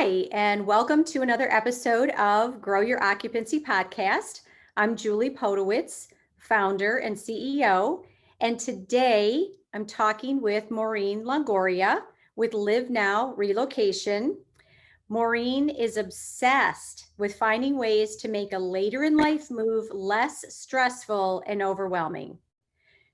Hi, and welcome to another episode of Grow Your Occupancy Podcast. I'm Julie Podewitz, founder and CEO. And today I'm talking with Maureen Longoria with LivNow Relocation. Maureen is obsessed with finding ways to make a later in life move less stressful and overwhelming.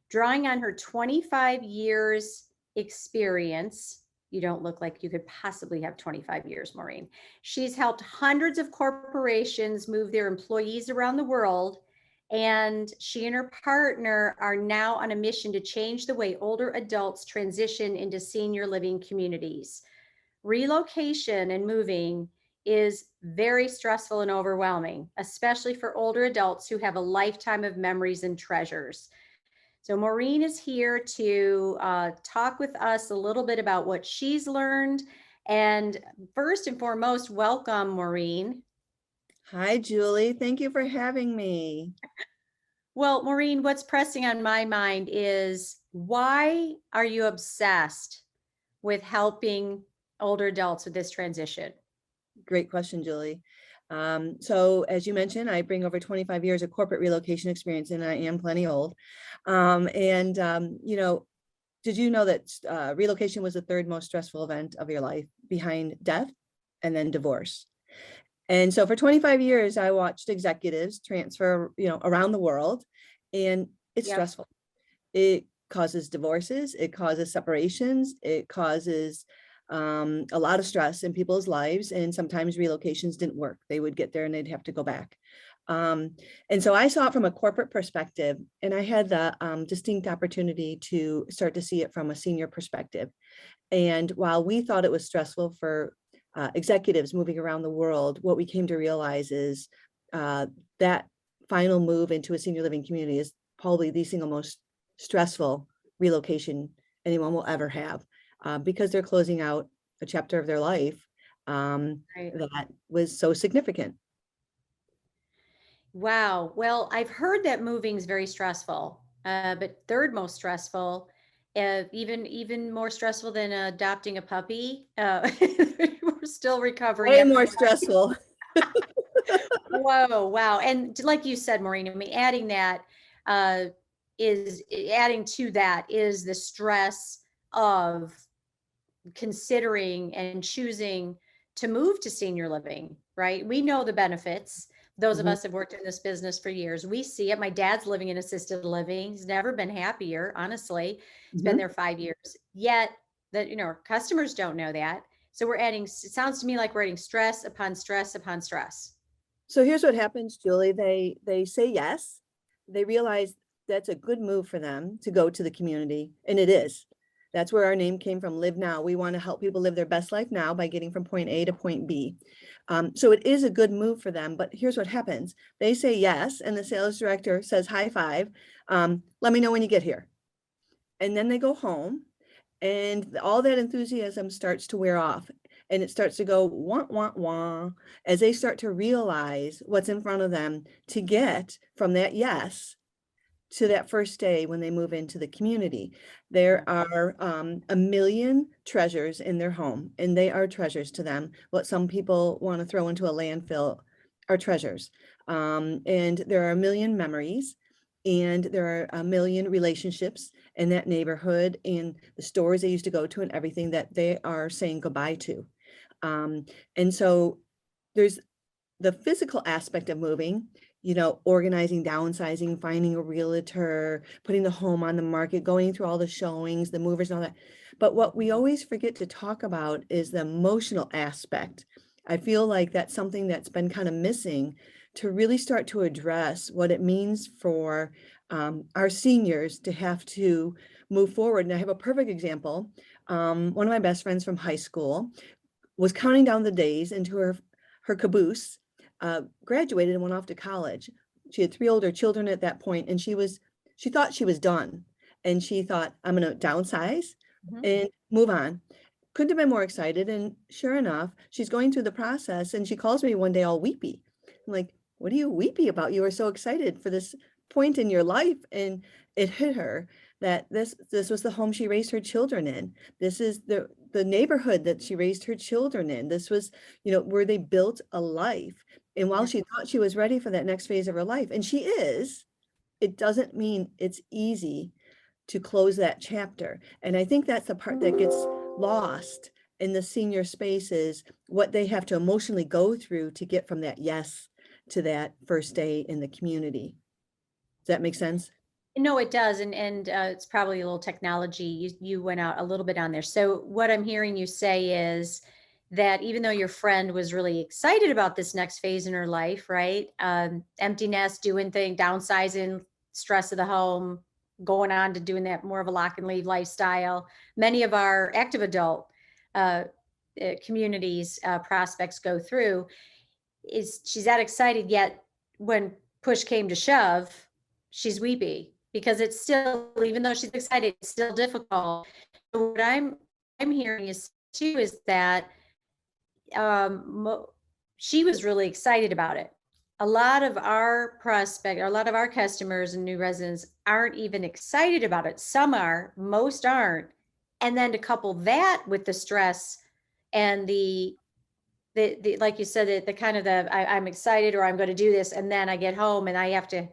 Drawing on her 25 years experience, you don't look like you could possibly have 25 years, Maureen. She's helped hundreds of corporations move their employees around the world, and she and her partner are now on a mission to change the way older adults transition into senior living communities. Relocation and moving is very stressful and overwhelming, especially for older adults who have a lifetime of memories and treasures. So Maureen is here to talk with us a little bit about what she's learned. And first and foremost, welcome, Maureen. Hi, Julie. Thank you for having me. Well, Maureen, what's pressing on my mind is why are you obsessed with helping older adults with this transition? Great question, Julie. So as you mentioned, I bring over 25 years of corporate relocation experience, and I am plenty old. Did you know that relocation was the third most stressful event of your life behind death and then divorce? And so for 25 years, I watched executives transfer, around the world, and it's stressful. It causes divorces, it causes separations, it causes a lot of stress in people's lives, and sometimes relocations didn't work. They would get there and they'd have to go back. And so I saw it from a corporate perspective, and I had the distinct opportunity to start to see it from a senior perspective. And while we thought it was stressful for executives moving around the world, what we came to realize is that final move into a senior living community is probably the single most stressful relocation anyone will ever have. Because they're closing out a chapter of their life that was so significant. Wow. Well, I've heard that moving is very stressful, but third most stressful, even more stressful than adopting a puppy. We're still recovering. Way more stressful. Whoa, wow. And like you said, Maureen, I mean, adding to that is the stress of considering and choosing to move to senior living, right? We know the benefits. Those of us have worked in this business for years. We see it. My dad's living in assisted living. He's never been happier, honestly. He's been there 5 years. Yet that, our customers don't know that. So it sounds to me like we're adding stress upon stress upon stress. So here's what happens, Julie. They say yes. They realize that's a good move for them to go to the community, and it is. That's where our name came from, Live Now. We want to help people live their best life now by getting from point A to point B. So it is a good move for them, but here's what happens. They say yes, and the sales director says, high five, let me know when you get here. And then they go home, and all that enthusiasm starts to wear off, and it starts to go wah, wah, wah, as they start to realize what's in front of them to get from that yes to that first day when they move into the community. There are a million treasures in their home, and they are treasures to them. What some people want to throw into a landfill are treasures. And there are a million memories, and there are a million relationships in that neighborhood, and the stores they used to go to, and everything that they are saying goodbye to. And so there's the physical aspect of moving, organizing, downsizing, finding a realtor, putting the home on the market, going through all the showings, the movers and all that. But what we always forget to talk about is the emotional aspect. I feel like that's something that's been kind of missing to really start to address what it means for our seniors to have to move forward. And I have a perfect example. One of my best friends from high school was counting down the days into her caboose, graduated and went off to college. She had 3 older children at that point, and she thought she was done. And she thought, I'm going to downsize and move on. Couldn't have been more excited. And sure enough, she's going through the process, and she calls me one day all weepy. I'm like, what are you weepy about? You were so excited for this point in your life. And it hit her that this was the home she raised her children in. This is the neighborhood that she raised her children in. This was, where they built a life. And while Yeah. she thought she was ready for that next phase of her life, and she is, it doesn't mean it's easy to close that chapter. And I think that's the part that gets lost in the senior spaces, what they have to emotionally go through to get from that yes to that first day in the community. Does that make sense? No, it does. And it's probably a little technology. You went out a little bit on there. So what I'm hearing you say is that even though your friend was really excited about this next phase in her life, right? Empty nest, doing thing, downsizing, stress of the home, going on to doing that more of a lock and leave lifestyle. Many of our active adult uh, communities prospects go through. Is she's that excited, yet when push came to shove, she's weepy because it's still, even though she's excited, it's still difficult. So what I'm hearing is too is that she was really excited about it. A lot of our prospect, or a lot of our customers and new residents aren't even excited about it. Some are, most aren't. And then to couple that with the stress and the like you said, the kind of I'm excited or I'm going to do this, and then I get home and I have to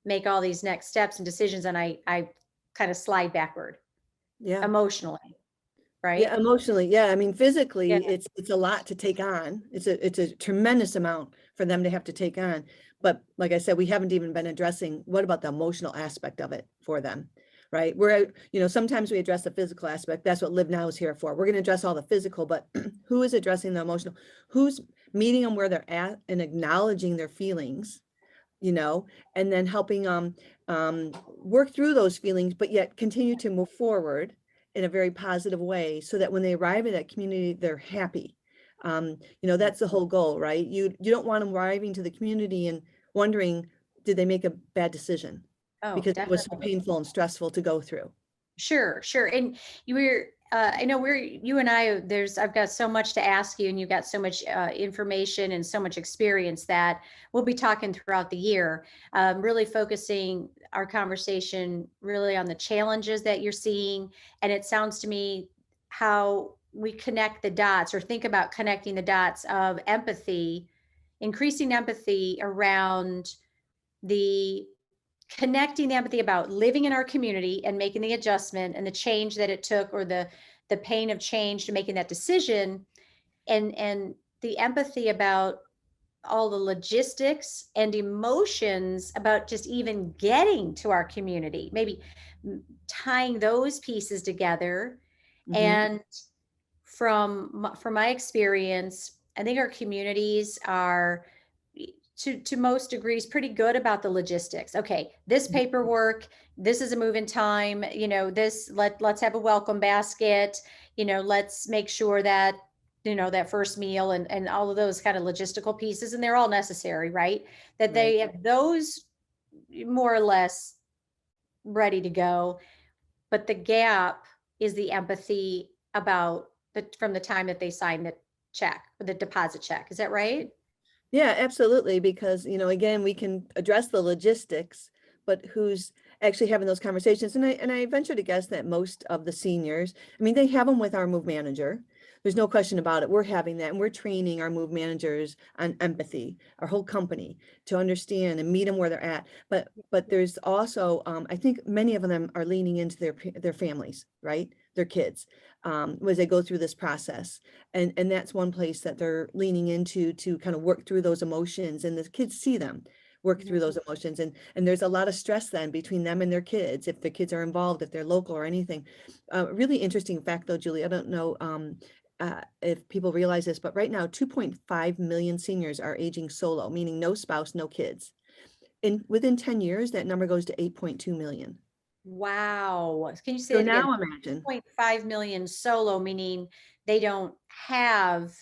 make all these next steps and decisions, and I kind of slide backward Yeah. emotionally, right? Yeah, emotionally. Yeah. I mean, Yeah. physically, it's a lot to take on. It's a tremendous amount for them to have to take on. But like I said, we haven't even been addressing what about the emotional aspect of it for them, right? Sometimes we address the physical aspect. That's what Live Now is here for. We're going to address all the physical, but who is addressing the emotional? Who's meeting them where they're at and acknowledging their feelings, and then helping them work through those feelings, but yet continue to move forward in a very positive way so that when they arrive at that community, they're happy. That's the whole goal, right? You don't want them arriving to the community and wondering, did they make a bad decision? Oh, Because it was so definitely. painful and stressful to go through. Sure, sure. And I know you and I, I've got so much to ask you, and you've got so much information and so much experience that we'll be talking throughout the year, really focusing our conversation really on the challenges that you're seeing. And it sounds to me how we connect the dots, or think about connecting the dots of empathy, increasing empathy around the connecting the empathy about living in our community and making the adjustment and the change that it took, or the pain of change to making that decision, and the empathy about all the logistics and emotions about just even getting to our community, maybe tying those pieces together. Mhm. And from my experience, I think our communities are, to most degrees, pretty good about the logistics. Okay, this paperwork, this is a move in time, let's have a welcome basket, let's make sure that that first meal, and all of those kind of logistical pieces, and they're all necessary, right? That Right. they have those more or less ready to go. But the gap is the empathy about from the time that they sign the check, the deposit check. Is that right? Yeah, absolutely. Because, again, we can address the logistics, but who's actually having those conversations? And I venture to guess that most of the seniors, I mean, they have them with our move manager. There's no question about it. We're having that, and we're training our move managers on empathy, our whole company, to understand and meet them where they're at. But there's also, I think many of them are leaning into their families, right? Their kids, as they go through this process. And that's one place that they're leaning into to kind of work through those emotions, and the kids see them work through those emotions. And there's a lot of stress then between them and their kids, if the kids are involved, if they're local or anything. Really interesting fact though, Julie, I don't know if people realize this, but right now 2.5 million seniors are aging solo, meaning no spouse, no kids. And within 10 years, that number goes to 8.2 million. Wow. Can you say So it again? now imagine. 2.5 million solo, meaning they don't have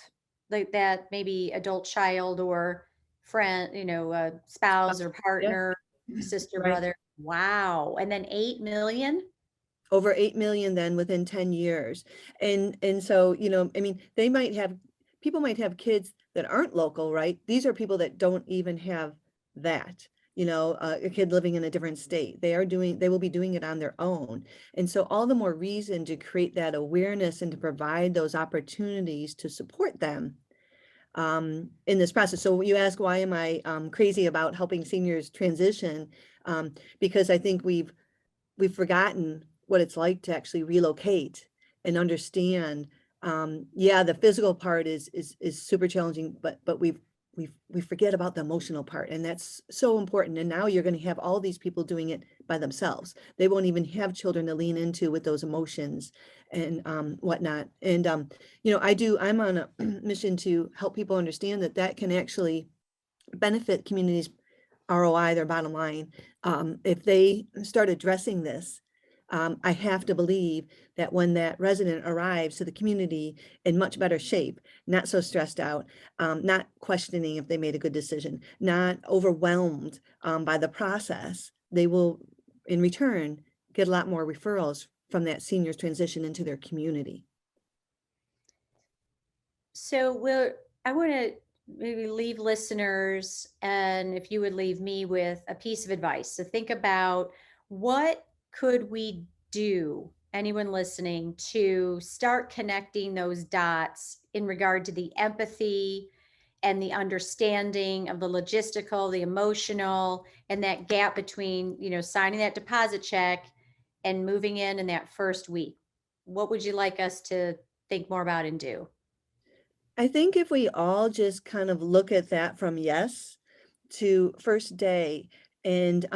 like that, maybe adult child or friend, spouse or Yeah, partner, sister, right. brother. Wow. And then 8 million? Over 8 million then within 10 years. And so, I mean, people might have kids that aren't local, right? These are people that don't even have that. a kid living in a different state. They will be doing it on their own. And so all the more reason to create that awareness and to provide those opportunities to support them in this process. So you ask, why am I crazy about helping seniors transition? Because I think we've forgotten what it's like to actually relocate and understand. Yeah, the physical part is super challenging, but we forget about the emotional part, and that's so important. And now you're going to have all these people doing it by themselves. They won't even have children to lean into with those emotions and whatnot. And I'm on a mission to help people understand that that can actually benefit communities' ROI, their bottom line. If they start addressing this, I have to believe that when that resident arrives to the community in much better shape, not so stressed out, not questioning if they made a good decision, not overwhelmed by the process, they will, in return, get a lot more referrals from that seniors transition into their community. So I want to maybe leave listeners, and if you would leave me with a piece of advice. So think about, what could we do, anyone listening, to start connecting those dots in regard to the empathy and the understanding of the logistical, the emotional, and that gap between, signing that deposit check and moving in that first week. What would you like us to think more about and do? I think if we all just kind of look at that from yes to first day, and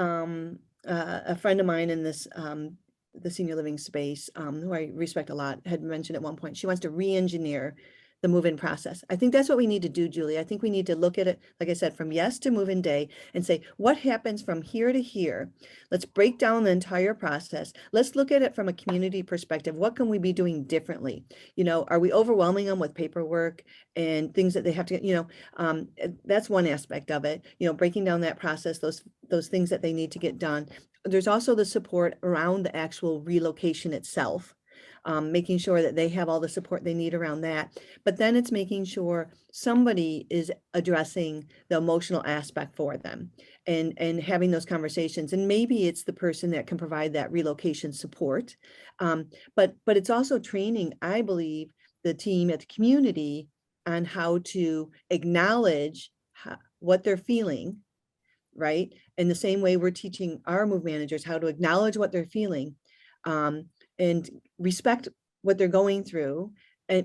a friend of mine in this the senior living space, who I respect a lot, had mentioned at one point she wants to re-engineer the move-in process. I think that's what we need to do, Julie. I think we need to look at it, like I said, from yes to move-in day, and say, what happens from here to here? Let's break down the entire process. Let's look at it from a community perspective. What can we be doing differently? Are we overwhelming them with paperwork and things that they have to, that's one aspect of it, breaking down that process, those things that they need to get done. There's also the support around the actual relocation itself. Making sure that they have all the support they need around that. But then it's making sure somebody is addressing the emotional aspect for them, and having those conversations. And maybe it's the person that can provide that relocation support. But it's also training, I believe, the team at the community on how to acknowledge what they're feeling, right? In the same way we're teaching our move managers how to acknowledge what they're feeling, and respect what they're going through,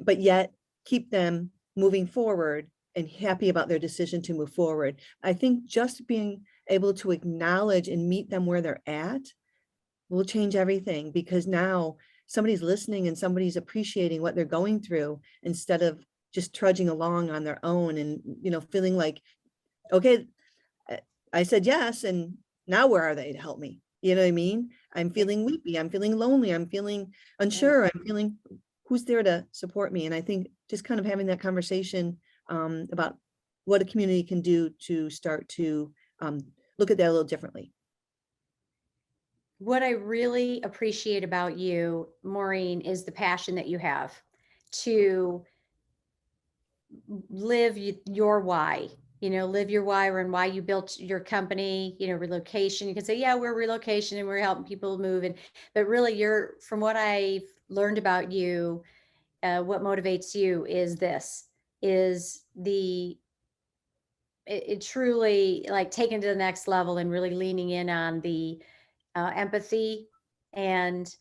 but yet keep them moving forward and happy about their decision to move forward. I think just being able to acknowledge and meet them where they're at will change everything, because now somebody's listening and somebody's appreciating what they're going through, instead of just trudging along on their own and feeling like, okay, I said yes, and now where are they to help me? You know what I mean? I'm feeling weepy, I'm feeling lonely, I'm feeling unsure, I'm feeling, who's there to support me? And I think just kind of having that conversation about what a community can do to start to look at that a little differently. What I really appreciate about you, Maureen, is the passion that you have to live your why. Live your why, and why you built your company. Relocation, you can say, yeah, we're relocation and we're helping people move, but really, from what I've learned about you, what motivates you is it truly, like, taken to the next level and really leaning in on the empathy. And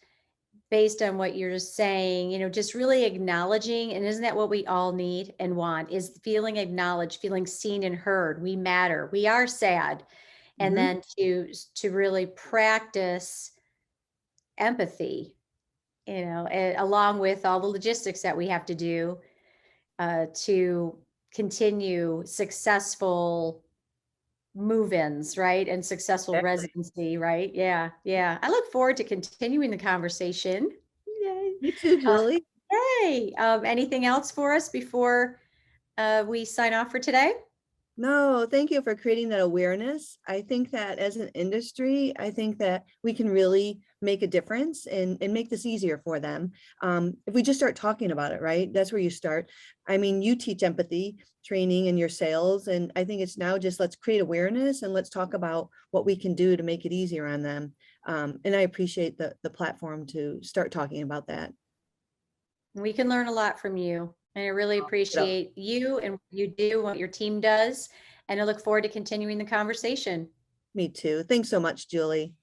based on what you're just saying, just really acknowledging, and isn't that what we all need and want, is feeling acknowledged, feeling seen and heard. We matter. We are sad. And then to really practice empathy, along with all the logistics that we have to do to continue successful move-ins, right? And successful Exactly. residency, right? Yeah. Yeah. I look forward to continuing the conversation. Yay. Me too, Julie. Hey, anything else for us before we sign off for today? No, thank you for creating that awareness. I think that as an industry, I think that we can really make a difference and make this easier for them. If we just start talking about it, right? That's where you start. I mean, you teach empathy training in your sales, and I think it's now just let's create awareness and let's talk about what we can do to make it easier on them. And I appreciate the platform to start talking about that. We can learn a lot from you. And I really appreciate you and what you do, what your team does. And I look forward to continuing the conversation. Me too. Thanks so much, Julie.